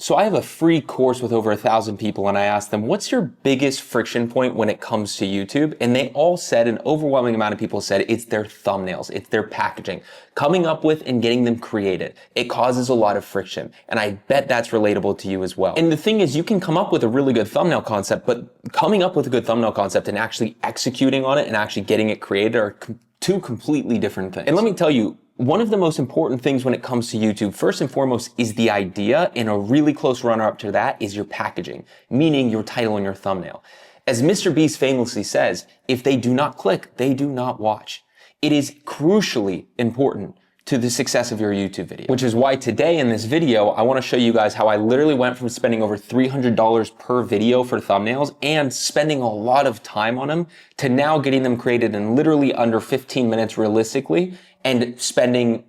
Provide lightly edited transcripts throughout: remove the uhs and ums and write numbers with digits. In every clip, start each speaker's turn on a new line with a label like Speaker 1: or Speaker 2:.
Speaker 1: So I have a free course with over 1,000 people, and I asked them, what's your biggest friction point when it comes to YouTube? And they all said, an overwhelming amount of people said, it's their thumbnails, it's their packaging. Coming up with and getting them created, it causes a lot of friction. And I bet that's relatable to you as well. And the thing is, you can come up with a really good thumbnail concept, but coming up with a good thumbnail concept and actually executing on it and actually getting it created are two completely different things. And let me tell you, one of the most important things when it comes to YouTube, first and foremost, is the idea, and a really close runner-up to that is your packaging, meaning your title and your thumbnail. As Mr. Beast famously says, if they do not click, they do not watch. It is crucially important to the success of your YouTube video, which is why today in this video, I want to show you guys how I literally went from spending over $300 per video for thumbnails and spending a lot of time on them to now getting them created in literally under 15 minutes realistically and spending,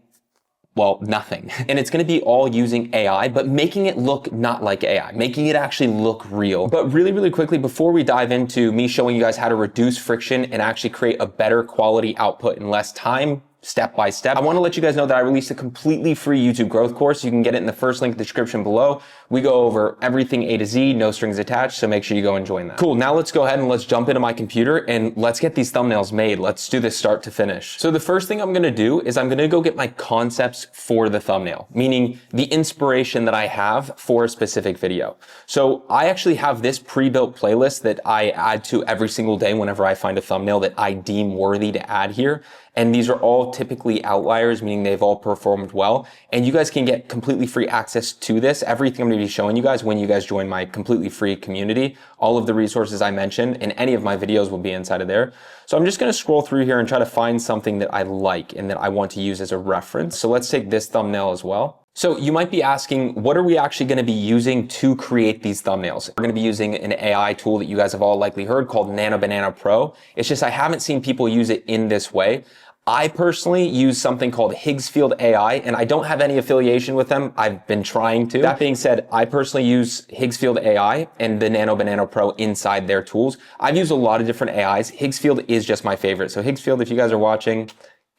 Speaker 1: well, nothing. And it's going to be all using AI, but making it look not like AI, making it actually look real. But really, really quickly, before we dive into me showing you guys how to reduce friction and actually create a better quality output in less time, step by step, I want to let you guys know that I released a completely free YouTube growth course. You can get it in the first link in the description below. We go over everything A to Z, no strings attached, so make sure you go and join that. Cool, now let's go ahead and let's jump into my computer and let's get these thumbnails made. Let's do this start to finish. So the first thing I'm going to do is I'm going to go get my concepts for the thumbnail, meaning the inspiration that I have for a specific video. So I actually have this pre-built playlist that I add to every single day whenever I find a thumbnail that I deem worthy to add here. And these are all typically outliers, meaning they've all performed well. And you guys can get completely free access to this. Everything I'm going to be showing you guys when you guys join my completely free community. All of the resources I mentioned in any of my videos will be inside of there. So I'm just going to scroll through here and try to find something that I like and that I want to use as a reference. So let's take this thumbnail as well. So you might be asking, what are we actually going to be using to create these thumbnails? We're going to be using an AI tool that you guys have all likely heard called Nano Banana Pro. It's just I haven't seen people use it in this way. I personally use something called Higgsfield AI, and I don't have any affiliation with them. I've been trying to. That being said, I personally use Higgsfield AI and the Nano Banana Pro inside their tools. I've used a lot of different AIs. Higgsfield is just my favorite. So Higgsfield, if you guys are watching,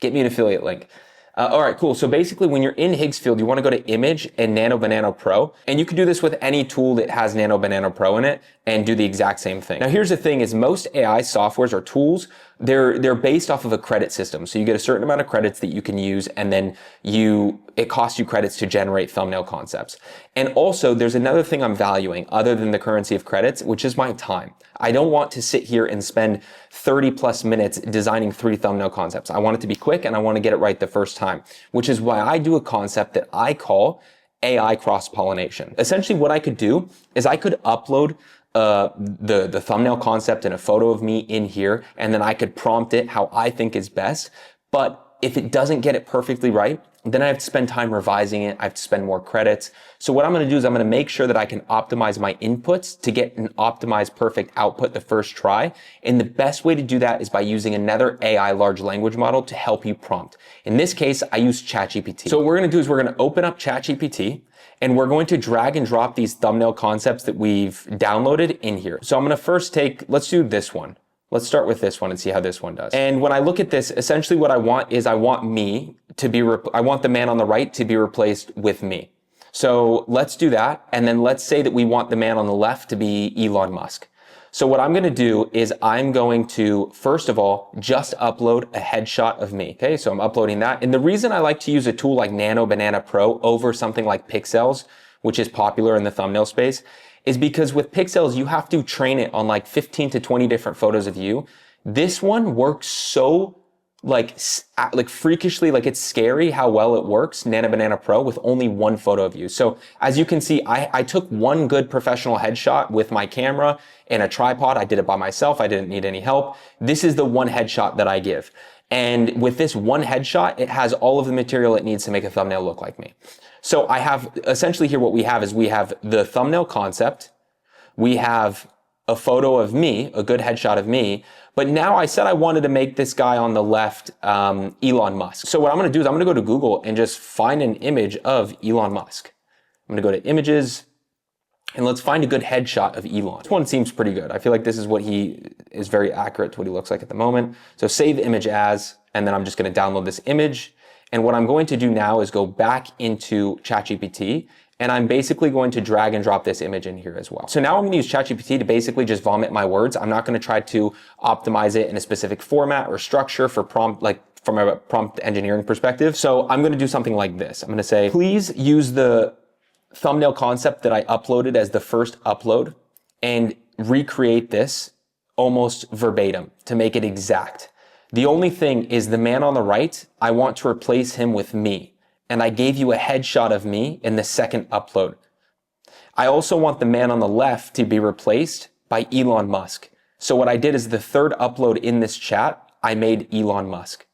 Speaker 1: get me an affiliate link. All right, cool. So basically when you're in Higgsfield, you want to go to Image and Nano Banana Pro, and you can do this with any tool that has Nano Banana Pro in it and do the exact same thing. Now, here's the thing is most AI softwares or tools, they're based off of a credit system. So you get a certain amount of credits that you can use, and then it costs you credits to generate thumbnail concepts. And also there's another thing I'm valuing other than the currency of credits, which is my time. I don't want to sit here and spend 30 plus minutes designing 3 thumbnail concepts. I want it to be quick and I want to get it right the first time, which is why I do a concept that I call Cross Pollination. Essentially what I could do is I could upload the thumbnail concept and a photo of me in here, and then I could prompt it how I think is best. But if it doesn't get it perfectly right, then I have to spend time revising it. I have to spend more credits. So what I'm going to do is I'm going to make sure that I can optimize my inputs to get an optimized perfect output the first try. And the best way to do that is by using another AI large language model to help you prompt. In this case, I use ChatGPT. So what we're going to do is we're going to open up ChatGPT, and we're going to drag and drop these thumbnail concepts that we've downloaded in here. So I'm going to first let's do this one. Let's start with this one and see how this one does. And when I look at this, essentially what I want is I want the man on the right to be replaced with me. So let's do that. And then let's say that we want the man on the left to be Elon Musk. So what I'm going to do is I'm going to, first of all, just upload a headshot of me. Okay, so I'm uploading that. And the reason I like to use a tool like Nano Banana Pro over something like Pixels, which is popular in the thumbnail space, is because with Pixels, you have to train it on like 15 to 20 different photos of you. This one works so like freakishly, like it's scary how well it works, Nano Banana Pro, with only one photo of you. So as you can see, I took one good professional headshot with my camera and a tripod. I did it by myself. I didn't need any help. This is the one headshot that I give. And with this one headshot, it has all of the material it needs to make a thumbnail look like me. So I have essentially here what we have is we have the thumbnail concept. We have a photo of me, a good headshot of me. But now I said I wanted to make this guy on the left Elon Musk. So what I'm going to do is I'm going to go to Google and just find an image of Elon Musk. I'm going to go to images and let's find a good headshot of Elon. This one seems pretty good. I feel like this is what he is very accurate to what he looks like at the moment. So save image as, and then I'm just going to download this image. And what I'm going to do now is go back into ChatGPT And I'm basically going to drag and drop this image in here as well. So now I'm gonna use ChatGPT to basically just vomit my words. I'm not gonna try to optimize it in a specific format or structure for prompt, like from a prompt engineering perspective. So I'm gonna do something like this. I'm gonna say, please use the thumbnail concept that I uploaded as the first upload and recreate this almost verbatim to make it exact. The only thing is the man on the right, I want to replace him with me. And I gave you a headshot of me in the second upload. I also want the man on the left to be replaced by Elon Musk. So what I did is the third upload in this chat, I made Elon Musk.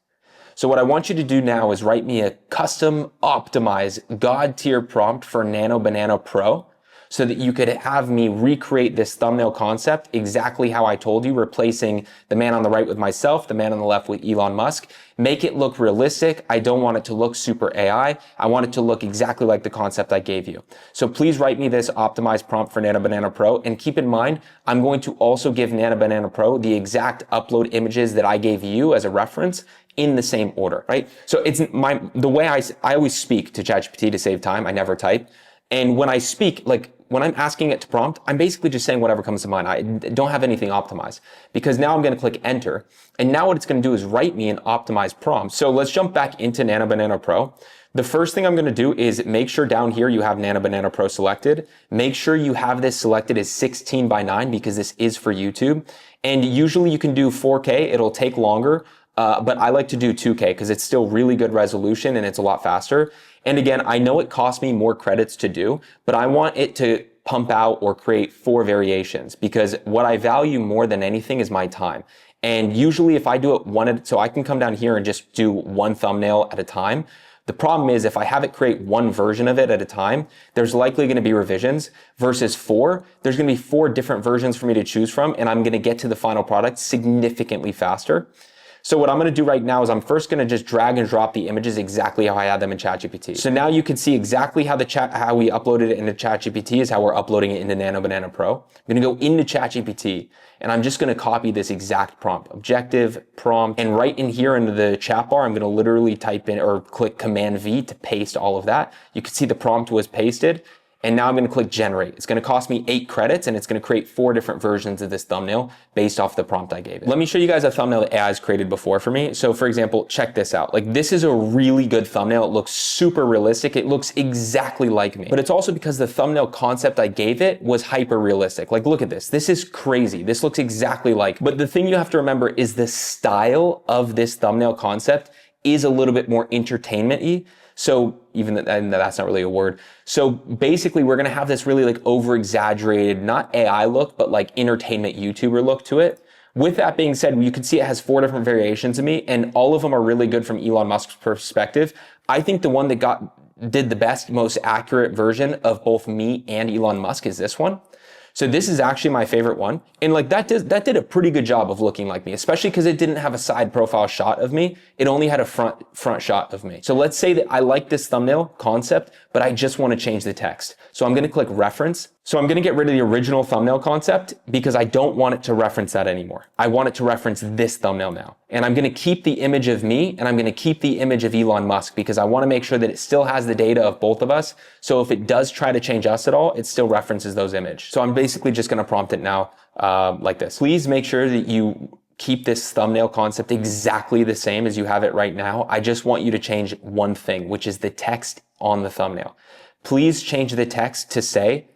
Speaker 1: So what I want you to do now is write me a custom optimized God tier prompt for Nano Banana Pro so that you could have me recreate this thumbnail concept exactly how I told you, replacing the man on the right with myself, the man on the left with Elon Musk. Make it look realistic. I don't want it to look super AI. I want it to look exactly like the concept I gave you. So please write me this optimized prompt for Nano Banana Pro. And keep in mind, I'm going to also give Nano Banana Pro the exact upload images that I gave you as a reference in the same order, right? So it's the way I always speak to ChatGPT to save time. I never type. And when I speak, like when I'm asking it to prompt, I'm basically just saying whatever comes to mind. I don't have anything optimized because now I'm going to click enter. And now what it's going to do is write me an optimized prompt. So let's jump back into Nano Banana Pro. The first thing I'm going to do is make sure down here you have Nano Banana Pro selected. Make sure you have this selected as 16:9 because this is for YouTube. And usually you can do 4K. It'll take longer. But I like to do 2K because it's still really good resolution and it's a lot faster. And again, I know it costs me more credits to do, but I want it to pump out or create 4 variations because what I value more than anything is my time. And usually if I do it so I can come down here and just do one thumbnail at a time. The problem is if I have it create one version of it at a time, there's likely going to be revisions versus 4. There's going to be 4 different versions for me to choose from, and I'm going to get to the final product significantly faster. So what I'm going to do right now is I'm first going to just drag and drop the images exactly how I had them in ChatGPT. So now you can see exactly how how we uploaded it into ChatGPT is how we're uploading it into Nano Banana Pro. I'm going to go into ChatGPT and I'm just going to copy this exact prompt, objective, prompt, and right in here into the chat bar, I'm going to literally type in or click Command V to paste all of that. You can see the prompt was pasted. And now I'm going to click generate. It's going to cost me 8 credits and it's going to create 4 different versions of this thumbnail based off the prompt I gave it. Let me show you guys a thumbnail that AI has created before for me. So for example, check this out. Like this is a really good thumbnail. It looks super realistic. It looks exactly like me, but it's also because the thumbnail concept I gave it was hyper realistic. Like look at this. This is crazy. This looks exactly like, but the thing you have to remember is the style of this thumbnail concept is a little bit more entertainment-y. So even that's not really a word. So basically we're going to have this really like over exaggerated, not AI look, but like entertainment YouTuber look to it. With that being said, you can see it has 4 different variations of me and all of them are really good from Elon Musk's perspective. I think the one that did the best, most accurate version of both me and Elon Musk is this one. So this is actually my favorite one. And like that did a pretty good job of looking like me, especially because it didn't have a side profile shot of me. It only had a front shot of me. So let's say that I like this thumbnail concept, but I just want to change the text. So I'm going to click reference. So I'm going to get rid of the original thumbnail concept because I don't want it to reference that anymore. I want it to reference this thumbnail now. And I'm going to keep the image of me and I'm going to keep the image of Elon Musk because I want to make sure that it still has the data of both of us. So if it does try to change us at all, it still references those images. So I'm basically just going to prompt it now like this. Please make sure that you keep this thumbnail concept exactly the same as you have it right now. I just want you to change one thing, which is the text on the thumbnail. Please change the text to say,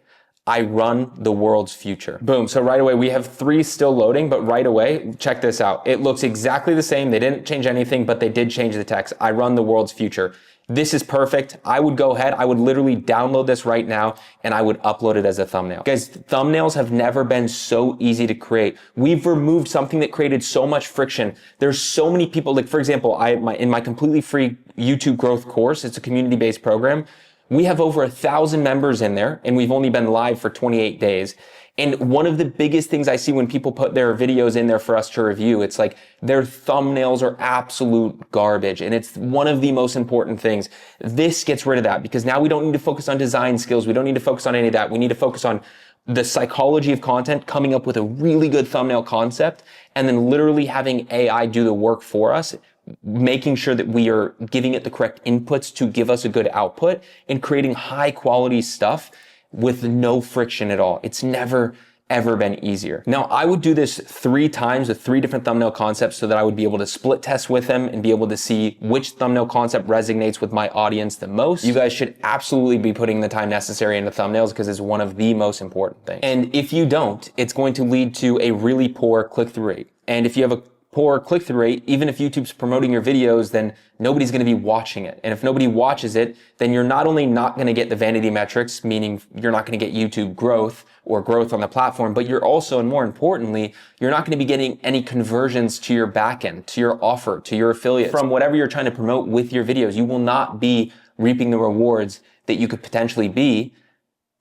Speaker 1: I run the world's future. Boom. So right away, we have 3 still loading, but right away, check this out. It looks exactly the same. They didn't change anything, but they did change the text. I run the world's future. This is perfect. I would go ahead. I would literally download this right now and I would upload it as a thumbnail. Guys, thumbnails have never been so easy to create. We've removed something that created so much friction. There's so many people, like for example, in my completely free YouTube growth course, it's a community-based program. We have over 1,000 members in there and we've only been live for 28 days. And one of the biggest things I see when people put their videos in there for us to review, it's like their thumbnails are absolute garbage. And it's one of the most important things. This gets rid of that because now we don't need to focus on design skills. We don't need to focus on any of that. We need to focus on the psychology of content, coming up with a really good thumbnail concept, and then literally having AI do the work for us making sure that we are giving it the correct inputs to give us a good output, and creating high quality stuff with no friction at all. It's never ever been easier. Now, I would do this 3 times with 3 different thumbnail concepts so that I would be able to split test with them and be able to see which thumbnail concept resonates with my audience the most. You guys should absolutely be putting the time necessary into thumbnails because it's one of the most important things. And if you don't, it's going to lead to a really poor click-through rate. And if you have a poor click-through rate, even if YouTube's promoting your videos, then nobody's going to be watching it. And if nobody watches it, then you're not only not going to get the vanity metrics, meaning you're not going to get YouTube growth or growth on the platform, but you're also, and more importantly, you're not going to be getting any conversions to your backend, to your offer, to your affiliates from whatever you're trying to promote with your videos. You will not be reaping the rewards that you could potentially be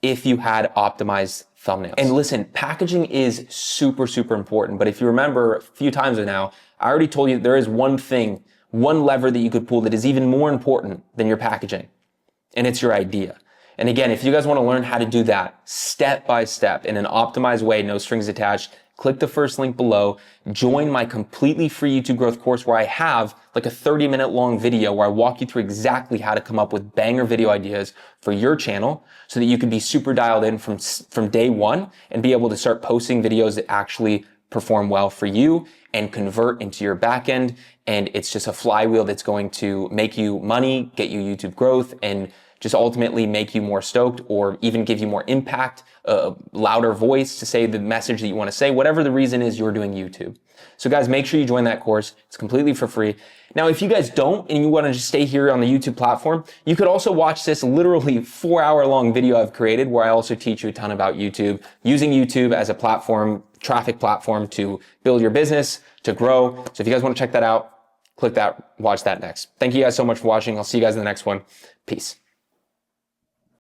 Speaker 1: if you had optimized thumbnails. And listen, packaging is super, super important. But if you remember a few times now, I already told you there is one thing, one lever that you could pull that is even more important than your packaging. And it's your idea. And again, if you guys want to learn how to do that step by step in an optimized way, no strings attached, click the first link below, join my completely free YouTube growth course where I have like a 30-minute long video where I walk you through exactly how to come up with banger video ideas for your channel so that you can be super dialed in from day one and be able to start posting videos that actually perform well for you and convert into your backend. And it's just a flywheel that's going to make you money, get you YouTube growth, and just ultimately make you more stoked or even give you more impact, a louder voice to say the message that you want to say, whatever the reason is you're doing YouTube. So guys, make sure you join that course. It's completely for free. Now, if you guys don't and you want to just stay here on the YouTube platform, you could also watch this literally 4-hour long video I've created where I also teach you a ton about YouTube, using YouTube as a platform, traffic platform to build your business, to grow. So if you guys want to check that out, click that, watch that next. Thank you guys so much for watching. I'll see you guys in the next one. Peace.